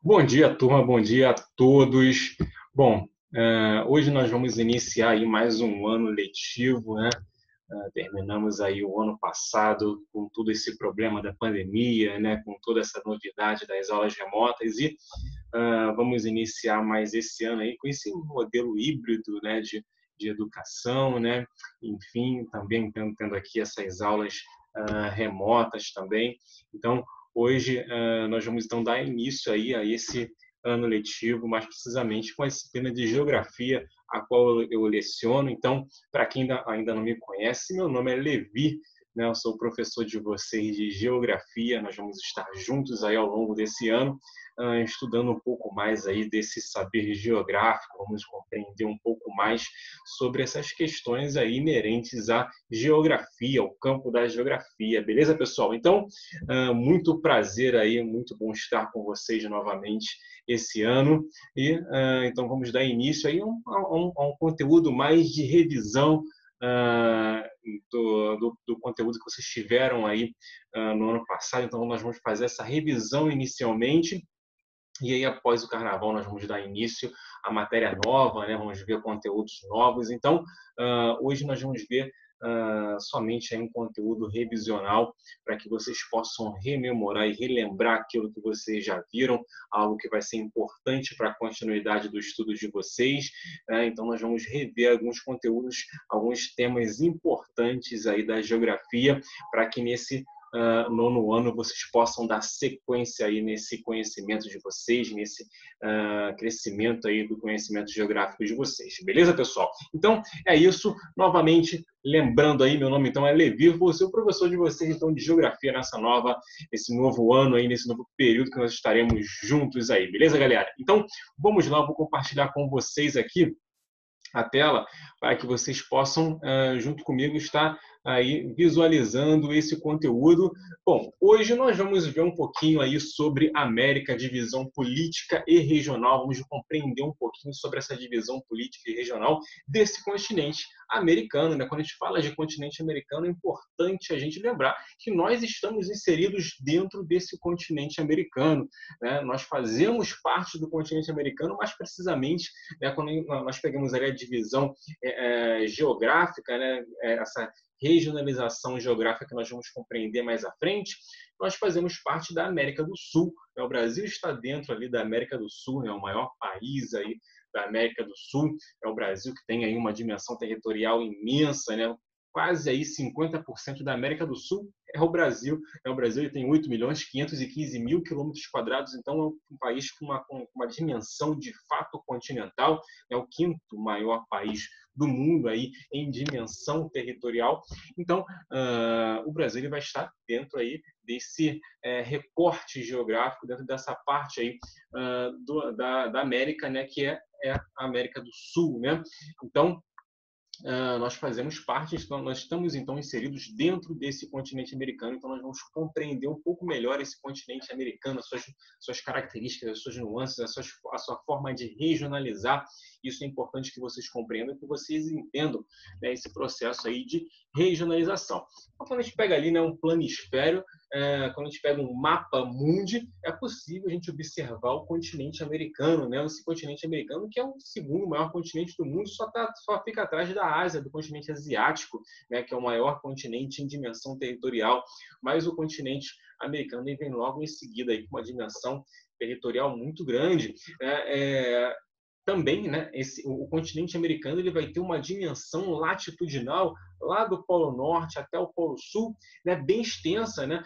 Bom dia, turma. Bom dia a todos. Bom, hoje nós vamos iniciar aí mais um ano letivo, né? Terminamos aí o ano passado com todo esse problema da pandemia, né? Com toda essa novidade das aulas remotas e vamos iniciar mais esse ano aí com esse modelo híbrido, né? De educação, né? Enfim, também tendo aqui essas aulas remotas também. Então, hoje nós vamos então dar início aí a esse ano letivo, mais precisamente com a disciplina de geografia, a qual eu leciono. Então, para quem ainda não me conhece, meu nome é Levi, né? Eu sou professor de vocês de geografia. Nós vamos estar juntos aí ao longo desse ano, estudando um pouco mais aí desse saber geográfico. Vamos compreender um pouco mais sobre essas questões aí inerentes à geografia, ao campo da geografia. Beleza, pessoal? Então, muito prazer aí, muito bom estar com vocês novamente esse ano. E então vamos dar início aí a um conteúdo mais de revisão do conteúdo que vocês tiveram aí no ano passado. Então nós vamos fazer essa revisão inicialmente. E aí, após o carnaval, nós vamos dar início à matéria nova, né? Vamos ver conteúdos novos. Então, hoje nós vamos ver somente aí um conteúdo revisional para que vocês possam rememorar e relembrar aquilo que vocês já viram, algo que vai ser importante para a continuidade do estudo de vocês. Então, nós vamos rever alguns conteúdos, alguns temas importantes aí da geografia, para que nesse nono ano vocês possam dar sequência aí nesse conhecimento de vocês, nesse crescimento aí do conhecimento geográfico de vocês. Beleza, pessoal? Então, é isso. Novamente, lembrando aí, meu nome então é Levi, vou ser o professor de vocês então de geografia esse novo ano aí, nesse novo período que nós estaremos juntos aí. Beleza, galera? Então, vamos lá, eu vou compartilhar com vocês aqui a tela para que vocês possam, junto comigo, estar aí visualizando esse conteúdo. Bom, hoje nós vamos ver um pouquinho aí sobre América, divisão política e regional. Vamos compreender um pouquinho sobre essa divisão política e regional desse continente americano, né? Quando a gente fala de continente americano, é importante a gente lembrar que nós estamos inseridos dentro desse continente americano, né? Nós fazemos parte do continente americano, mais precisamente, né, quando nós pegamos ali a divisão geográfica, né, essa regionalização geográfica que nós vamos compreender mais à frente, nós fazemos parte da América do Sul. Né? O Brasil está dentro ali da América do Sul, né? O maior país aí da América do Sul é o Brasil, que tem aí uma dimensão territorial imensa, né? Quase aí 50% da América do Sul é o Brasil. O Brasil ele tem 8.515.000 quilômetros quadrados, então é um país com uma dimensão de fato continental, é o quinto maior país do mundo aí em dimensão territorial. Então, o Brasil ele vai estar dentro aí desse recorte geográfico, dentro dessa parte aí da América, né, que é a América do Sul, né? Então, nós fazemos parte, nós estamos então inseridos dentro desse continente americano, então nós vamos compreender um pouco melhor esse continente americano, suas características, as suas nuances, a sua forma de regionalizar. Isso é importante que vocês compreendam, que vocês entendam, né, esse processo aí de regionalização. Então, quando a gente pega ali, né, um planisfério, quando a gente pega um mapa mundi, é possível a gente observar o continente americano, né? Esse continente americano que é o segundo maior continente do mundo, só fica atrás da Ásia, do continente asiático, né? Que é o maior continente em dimensão territorial, mas o continente americano vem logo em seguida aí com uma dimensão territorial muito grande. Também, né, o continente americano ele vai ter uma dimensão latitudinal lá do Polo Norte até o Polo Sul, né, bem extensa, né,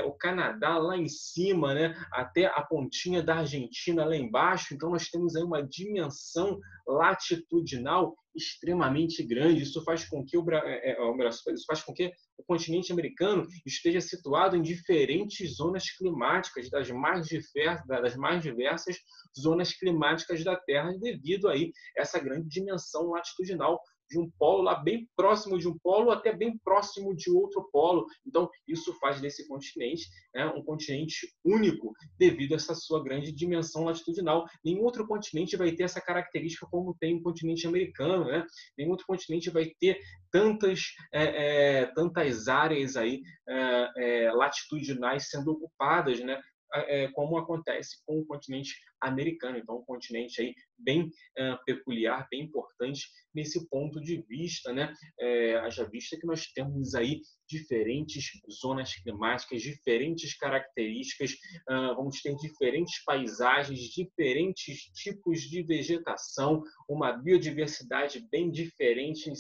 o Canadá lá em cima, né, até a pontinha da Argentina lá embaixo. Então nós temos aí uma dimensão latitudinal extremamente grande. Isso faz com que isso faz com que o continente americano esteja situado em diferentes zonas climáticas, das mais diversas zonas climáticas da Terra, devido aí a essa grande dimensão latitudinal de um polo lá bem próximo de um polo até bem próximo de outro polo. Então, isso faz desse continente, né, um continente único devido a essa sua grande dimensão latitudinal. Nenhum outro continente vai ter essa característica como tem o continente americano, né? Nenhum outro continente vai ter tantas áreas aí latitudinais sendo ocupadas, né, como acontece com o continente americano. Então, um continente aí bem peculiar, bem importante nesse ponto de vista, né? Haja vista que nós temos aí diferentes zonas climáticas, diferentes características, vamos ter diferentes paisagens, diferentes tipos de vegetação, uma biodiversidade bem diferente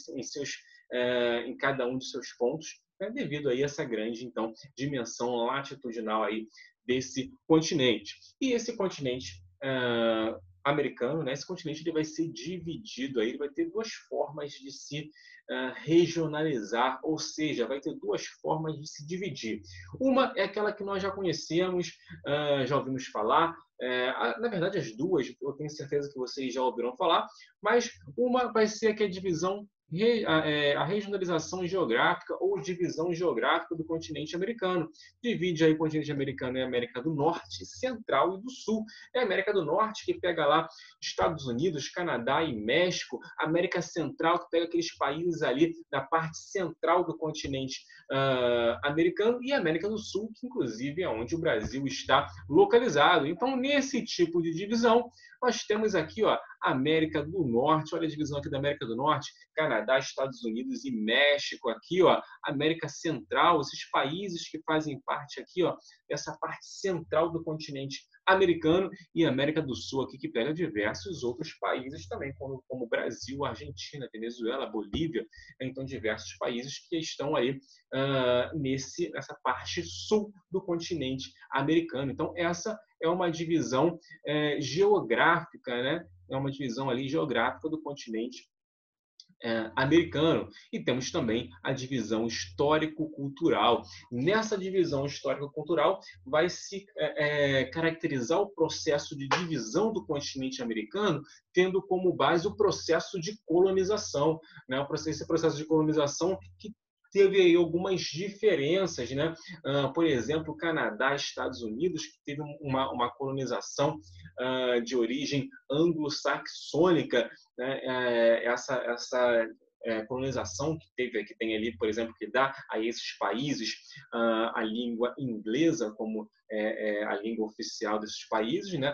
em cada um dos seus pontos, né, devido aí a essa grande, então, dimensão latitudinal aí desse continente. E esse continente americano, né, esse continente ele vai ser dividido, aí, ele vai ter duas formas de se regionalizar, ou seja, vai ter duas formas de se dividir. Uma é aquela que nós já conhecemos, já ouvimos falar, na verdade as duas, eu tenho certeza que vocês já ouviram falar, mas uma vai ser aqui a divisão a regionalização geográfica ou divisão geográfica do continente americano. Divide aí o continente americano em América do Norte, Central e do Sul. É a América do Norte que pega lá Estados Unidos, Canadá e México. América Central que pega aqueles países ali da parte central do continente americano, e América do Sul, que inclusive é onde o Brasil está localizado. Então, nesse tipo de divisão, nós temos aqui, ó, América do Norte, olha a divisão aqui da América do Norte, Canadá, Estados Unidos e México aqui, ó, América Central, esses países que fazem parte aqui, ó, dessa parte central do continente americano, e América do Sul aqui que pega diversos outros países também, como Brasil, Argentina, Venezuela, Bolívia, então diversos países que estão aí nessa parte sul do continente americano. Então essa é uma divisão geográfica, né? É uma divisão ali geográfica do continente americano. E temos também a divisão histórico-cultural. Nessa divisão histórico-cultural vai se caracterizar o processo de divisão do continente americano, tendo como base o processo de colonização, né? Esse processo de colonização que teve aí algumas diferenças, né? Por exemplo, Canadá, Estados Unidos, que teve uma colonização de origem anglo-saxônica, né? Essa colonização que tem ali, por exemplo, que dá a esses países a língua inglesa como a língua oficial desses países, né?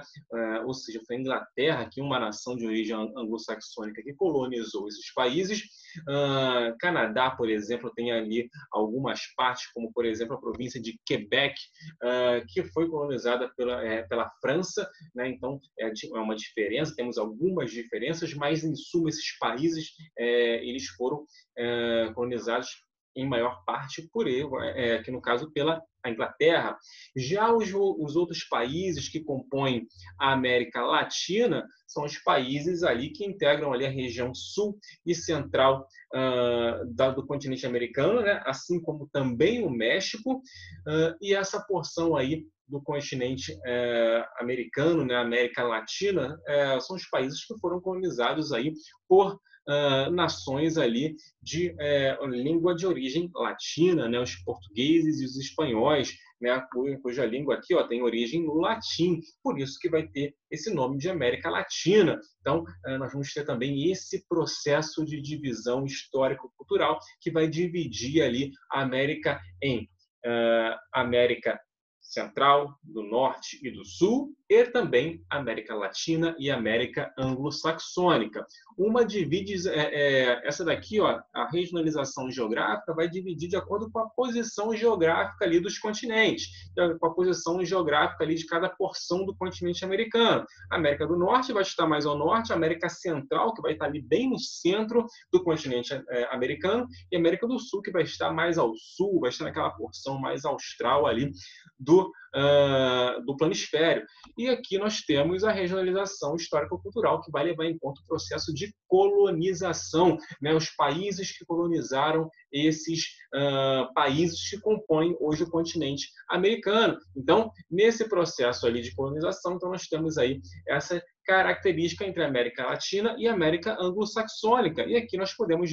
Ou seja, foi a Inglaterra, que uma nação de origem anglo-saxônica que colonizou esses países. Canadá, por exemplo, tem ali algumas partes, como por exemplo a província de Quebec, que foi colonizada pela França, né? Então é uma diferença, temos algumas diferenças, mas em suma esses países eles foram colonizados em maior parte por ele, aqui no caso pela Inglaterra. Já os outros países que compõem a América Latina são os países ali que integram ali a região sul e central do continente americano, né? Assim como também o México, e essa porção aí do continente americano, né? América Latina, são os países que foram colonizados aí por nações ali de língua de origem latina, né? Os portugueses e os espanhóis, né? Cuja língua aqui, ó, tem origem no latim, por isso que vai ter esse nome de América Latina. Então, nós vamos ter também esse processo de divisão histórico-cultural que vai dividir ali a América em América Central, do Norte e do Sul, e também América Latina e América Anglo-Saxônica. Uma divide, essa daqui, ó, a regionalização geográfica vai dividir de acordo com a posição geográfica ali dos continentes, com a posição geográfica ali de cada porção do continente americano. A América do Norte vai estar mais ao norte, a América Central, que vai estar ali bem no centro do continente americano, e a América do Sul, que vai estar mais ao sul, vai estar naquela porção mais austral ali do planisfério. E aqui nós temos a regionalização histórico-cultural, que vai levar em conta o processo de colonização, né? Os países que colonizaram esses países que compõem hoje o continente americano. Então, nesse processo ali de colonização, então nós temos aí essa característica entre a América Latina e a América Anglo-Saxônica. E aqui nós podemos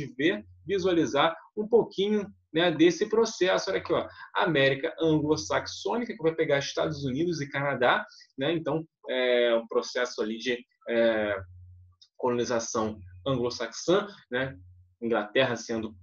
visualizar um pouquinho, né, desse processo. Olha aqui, ó, América Anglo-Saxônica, que vai pegar Estados Unidos e Canadá, né? Então, um processo ali de colonização anglo-saxã, né? Inglaterra sendo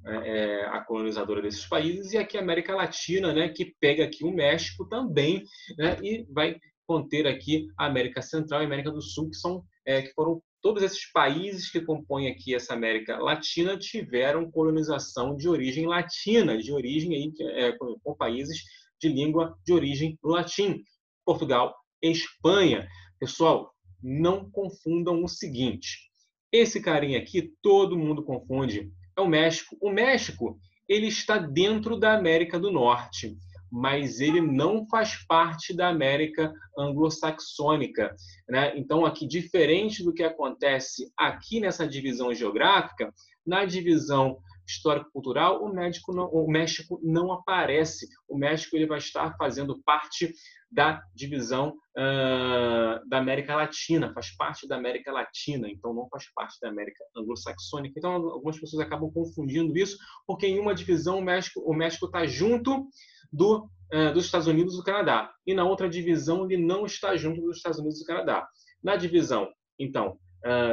a colonizadora desses países, e aqui a América Latina, né, que pega aqui o México também, né, e vai conter aqui a América Central e a América do Sul, que foram todos esses países que compõem aqui essa América Latina tiveram colonização de origem latina, de origem aí, com países de língua de origem latim, Portugal e Espanha. Pessoal, não confundam o seguinte: esse carinha aqui, todo mundo confunde, é o México. O México, ele está dentro da América do Norte, mas ele não faz parte da América anglo-saxônica, né? Então, aqui, diferente do que acontece aqui nessa divisão geográfica, na divisão histórico-cultural, o México não aparece. O México ele vai estar fazendo parte da divisão da América Latina, faz parte da América Latina, então não faz parte da América anglo-saxônica. Então, algumas pessoas acabam confundindo isso, porque em uma divisão o México está junto dos Estados Unidos e do Canadá, e na outra divisão ele não está junto dos Estados Unidos e do Canadá. Na divisão, então,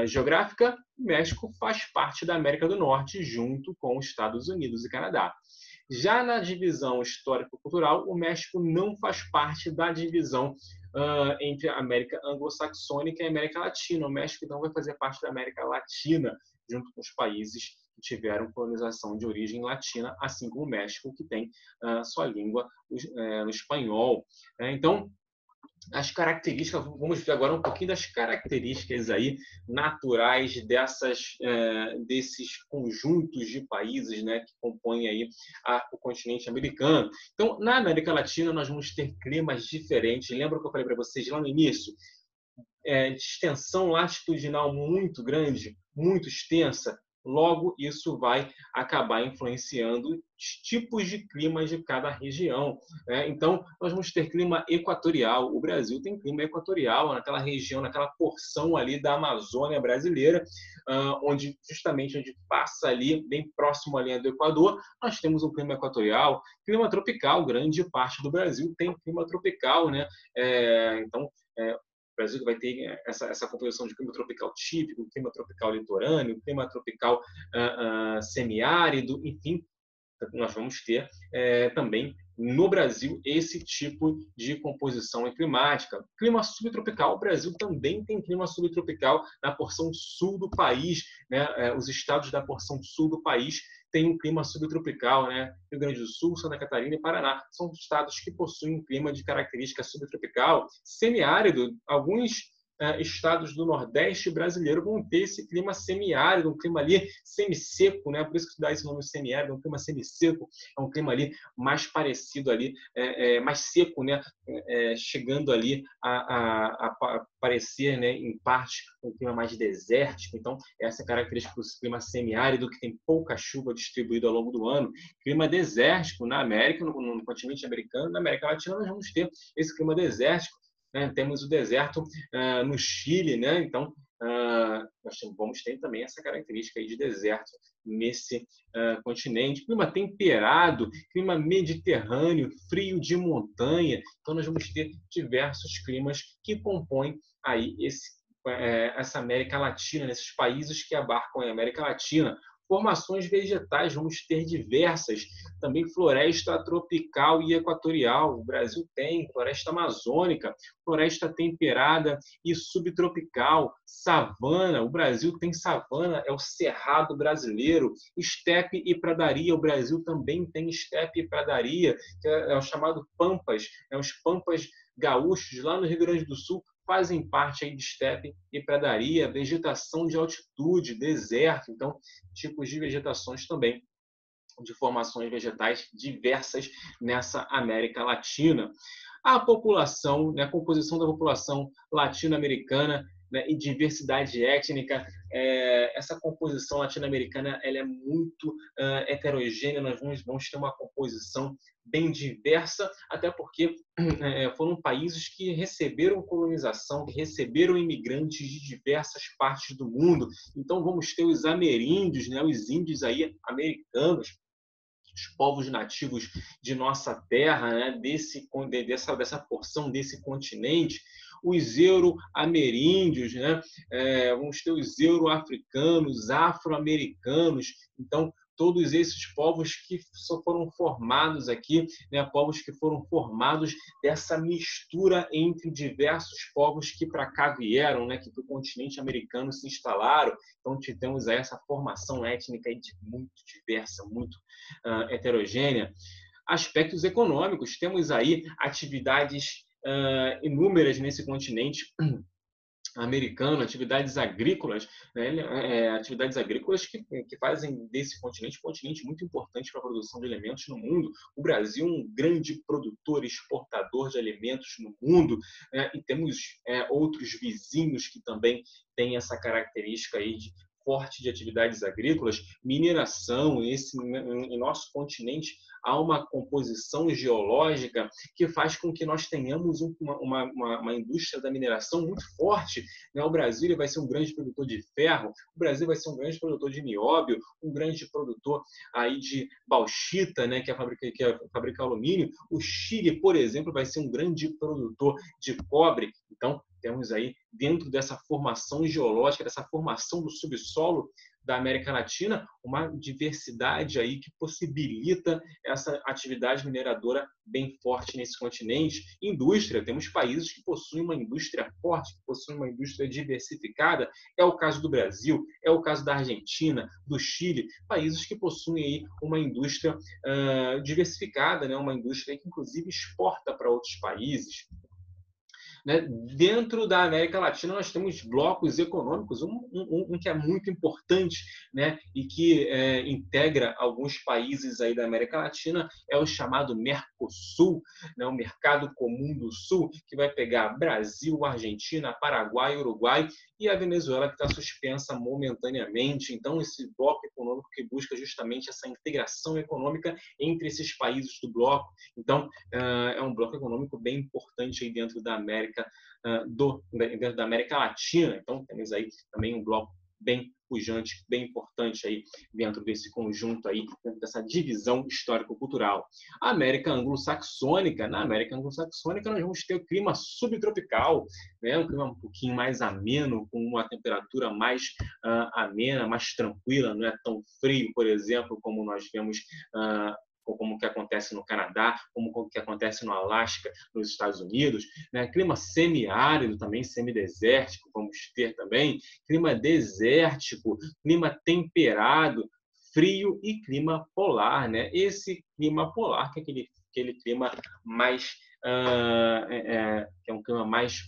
geográfica, o México faz parte da América do Norte, junto com os Estados Unidos e Canadá. Já na divisão histórico-cultural, o México não faz parte da divisão entre a América anglo-saxônica e a América Latina. O México, então, vai fazer parte da América Latina, junto com os países que tiveram colonização de origem latina, assim como o México, que tem sua língua no espanhol. Então, as características, vamos ver agora um pouquinho das características aí naturais desses conjuntos de países, né, que compõem aí o continente americano. Então, na América Latina, nós vamos ter climas diferentes. Lembra que eu falei para vocês lá no início? De extensão latitudinal muito grande, muito extensa. Logo, isso vai acabar influenciando os tipos de climas de cada região, né? Então, nós vamos ter clima equatorial. O Brasil tem clima equatorial naquela região, naquela porção ali da Amazônia brasileira, onde passa ali, bem próximo à linha do Equador, nós temos um clima equatorial. Clima tropical, grande parte do Brasil tem clima tropical, né? Então, o Brasil vai ter essa composição de clima tropical típico, clima tropical litorâneo, clima tropical semiárido, enfim, nós vamos ter também no Brasil esse tipo de composição climática. Clima subtropical, o Brasil também tem clima subtropical na porção sul do país, né? Os estados da porção sul do país têm um clima subtropical, né? Rio Grande do Sul, Santa Catarina e Paraná são estados que possuem um clima de característica subtropical, semiárido. Alguns estados do Nordeste brasileiro vão ter esse clima semiárido, um clima ali semisseco, né? Por isso que se dá esse nome semiárido, um clima semisseco, é um clima ali mais parecido ali, mais seco, né? Chegando ali a parecer, né, em parte, um clima mais desértico. Então, essa é a característica do clima semiárido, que tem pouca chuva distribuída ao longo do ano. Clima desértico na América, no continente americano, na América Latina, nós vamos ter esse clima desértico. Né? Temos o deserto no Chile, né? Então, nós vamos ter também essa característica aí de deserto nesse continente. Clima temperado, clima mediterrâneo, frio de montanha. Então, nós vamos ter diversos climas que compõem aí essa América Latina, nesses países que abarcam a América Latina. Formações vegetais, vamos ter diversas, também floresta tropical e equatorial. O Brasil tem floresta amazônica, floresta temperada e subtropical, savana. O Brasil tem savana, é o cerrado brasileiro, estepe e pradaria. O Brasil também tem estepe e pradaria, que é o chamado pampas, os pampas gaúchos lá no Rio Grande do Sul fazem parte aí de estepe e pradaria, vegetação de altitude, deserto, então tipos de vegetações também, de formações vegetais diversas nessa América Latina. A população, né, a composição da população latino-americana, né, e diversidade étnica, essa composição latino-americana ela é muito heterogênea. Nós vamos ter uma composição bem diversa, até porque foram países que receberam colonização, que receberam imigrantes de diversas partes do mundo. Então vamos ter os ameríndios, né, os índios aí americanos, os povos nativos de nossa terra, né, dessa porção desse continente, os euro-ameríndios, né, vamos ter os euro-africanos, afro-americanos, então todos esses povos que só foram formados aqui, né, povos que foram formados dessa mistura entre diversos povos que para cá vieram, né, que do continente americano se instalaram. Então tivemos aí essa formação étnica aí muito diversa, muito heterogênea. Aspectos econômicos, temos aí atividades inúmeras nesse continente americano, atividades agrícolas, né? Atividades agrícolas que fazem desse continente um continente muito importante para a produção de alimentos no mundo. O Brasil é um grande produtor, exportador de alimentos no mundo, né? E temos outros vizinhos que também têm essa característica aí de forte de atividades agrícolas, mineração. Em nosso continente há uma composição geológica que faz com que nós tenhamos uma indústria da mineração muito forte, né? O Brasil ele vai ser um grande produtor de ferro, o Brasil vai ser um grande produtor de nióbio, um grande produtor aí de bauxita, né? que fabrica alumínio. O Chile, por exemplo, vai ser um grande produtor de cobre. Então, temos aí, dentro dessa formação geológica, dessa formação do subsolo da América Latina, uma diversidade aí que possibilita essa atividade mineradora bem forte nesse continente. Indústria, temos países que possuem uma indústria forte, que possuem uma indústria diversificada. É o caso do Brasil, é o caso da Argentina, do Chile, países que possuem aí uma indústria diversificada, né? Uma indústria que inclusive exporta para outros países. Né? Dentro da América Latina, nós temos blocos econômicos, um que é muito importante, né? E que integra alguns países aí da América Latina, é o chamado Mercosul, né? O Mercado Comum do Sul, que vai pegar Brasil, Argentina, Paraguai, Uruguai e a Venezuela, que está suspensa momentaneamente. Então, esse bloco econômico que busca justamente essa integração econômica entre esses países do bloco. Então, é um bloco econômico bem importante aí dentro da dentro da América Latina. Então, temos aí também um bloco bem pujante, bem importante aí dentro desse conjunto aí, dentro dessa divisão histórico-cultural. A América Anglo-Saxônica, na América Anglo-Saxônica nós vamos ter o clima subtropical, né? Um clima um pouquinho mais ameno, com uma temperatura mais amena, mais tranquila, não é tão frio, por exemplo, como nós vemos como que acontece no Canadá, como que acontece no Alasca, nos Estados Unidos, né? Clima semiárido também, semidesértico, vamos ter também, clima desértico, clima temperado, frio e clima polar, né? Esse clima polar, que é aquele clima mais que é um clima mais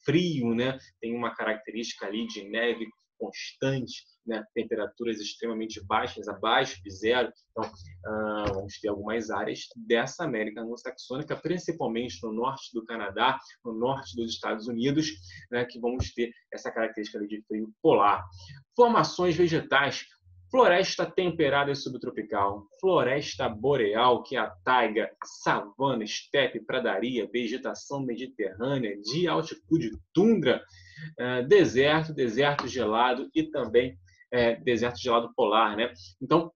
frio, né? Tem uma característica ali de neve constante, né? Temperaturas extremamente baixas, abaixo de zero. Então, vamos ter algumas áreas dessa América anglo-saxônica, principalmente no norte do Canadá, no norte dos Estados Unidos, né? Que vamos ter essa característica ali de frio polar. Formações vegetais. Floresta temperada e subtropical, floresta boreal, que é a taiga, savana, estepe, pradaria, vegetação mediterrânea de altitude, tundra, deserto gelado e também deserto gelado polar, né? Então,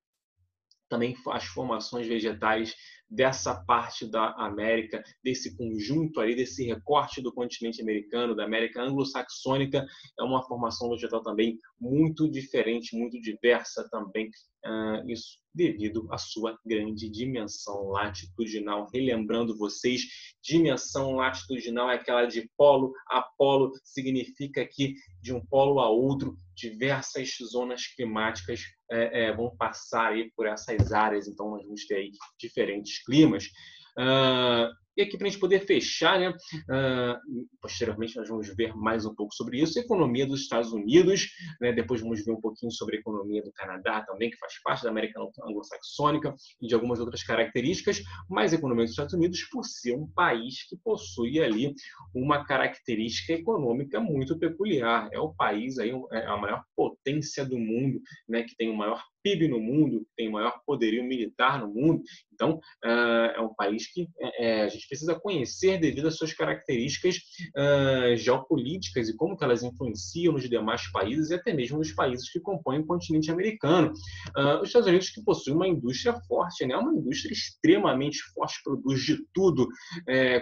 também as formações vegetais dessa parte da América, desse conjunto ali, desse recorte do continente americano, da América anglo-saxônica, é uma formação vegetal também muito diferente, muito diversa também, isso devido à sua grande dimensão latitudinal. Relembrando vocês, dimensão latitudinal é aquela de polo a polo, significa que de um polo a outro, diversas zonas climáticas vão passar aí por essas áreas, então nós vamos ter aí diferentes climas. E aqui, para a gente poder fechar, né? Posteriormente nós vamos ver mais um pouco sobre isso. A economia dos Estados Unidos, né? Depois vamos ver um pouquinho sobre a economia do Canadá também, que faz parte da América anglo-saxônica e de algumas outras características, mas a economia dos Estados Unidos, por ser um país que possui ali uma característica econômica muito peculiar. É o país aí, a maior potência do mundo, né? Que tem o maior PIB no mundo, que tem o maior poderio militar no mundo. Então, é um país que a gente precisa conhecer devido às suas características geopolíticas e como que elas influenciam nos demais países e até mesmo nos países que compõem o continente americano. Os Estados Unidos que possui uma indústria forte, né? Uma indústria extremamente forte, produz de tudo,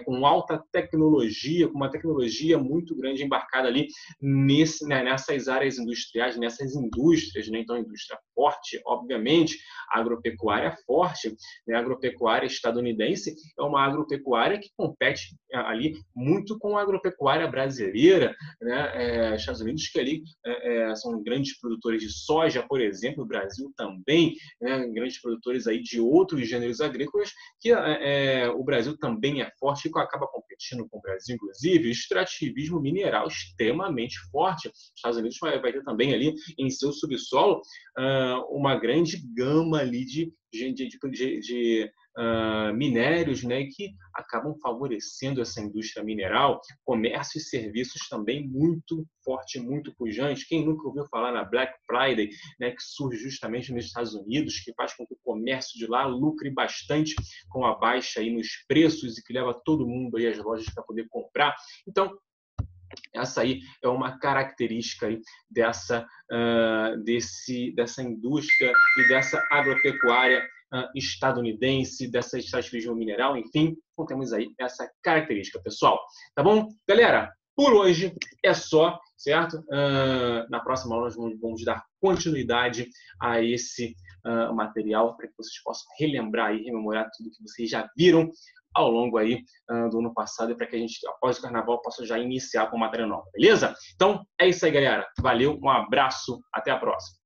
com alta tecnologia, com uma tecnologia muito grande embarcada ali nessas áreas industriais, nessas indústrias, né? Então, indústria forte, obviamente, agropecuária forte, né? A agropecuária estadunidense é uma agropecuária que compete ali muito com a agropecuária brasileira, né? Estados Unidos que ali são grandes produtores de soja, por exemplo, o Brasil também, né? Grandes produtores aí de outros gêneros agrícolas, que o Brasil também é forte e acaba competindo com o Brasil, inclusive, o extrativismo mineral extremamente forte. Os Estados Unidos vai ter também ali em seu subsolo uma grande gama ali de minérios, né, que acabam favorecendo essa indústria mineral, comércio e serviços também muito forte, muito pujante. Quem nunca ouviu falar na Black Friday, né, que surge justamente nos Estados Unidos, que faz com que o comércio de lá lucre bastante com a baixa aí nos preços e que leva todo mundo aí às lojas para poder comprar. Então, essa aí é uma característica aí dessa indústria e dessa agropecuária estadunidense, dessa extrativismo mineral, enfim, então temos aí essa característica, pessoal. Tá bom? Galera, por hoje é só, certo? Na próxima aula nós vamos dar continuidade a esse material para que vocês possam relembrar e rememorar tudo que vocês já viram ao longo aí do ano passado e para que a gente, após o carnaval, possa já iniciar com matéria nova, beleza? Então, é isso aí, galera. Valeu, um abraço, até a próxima.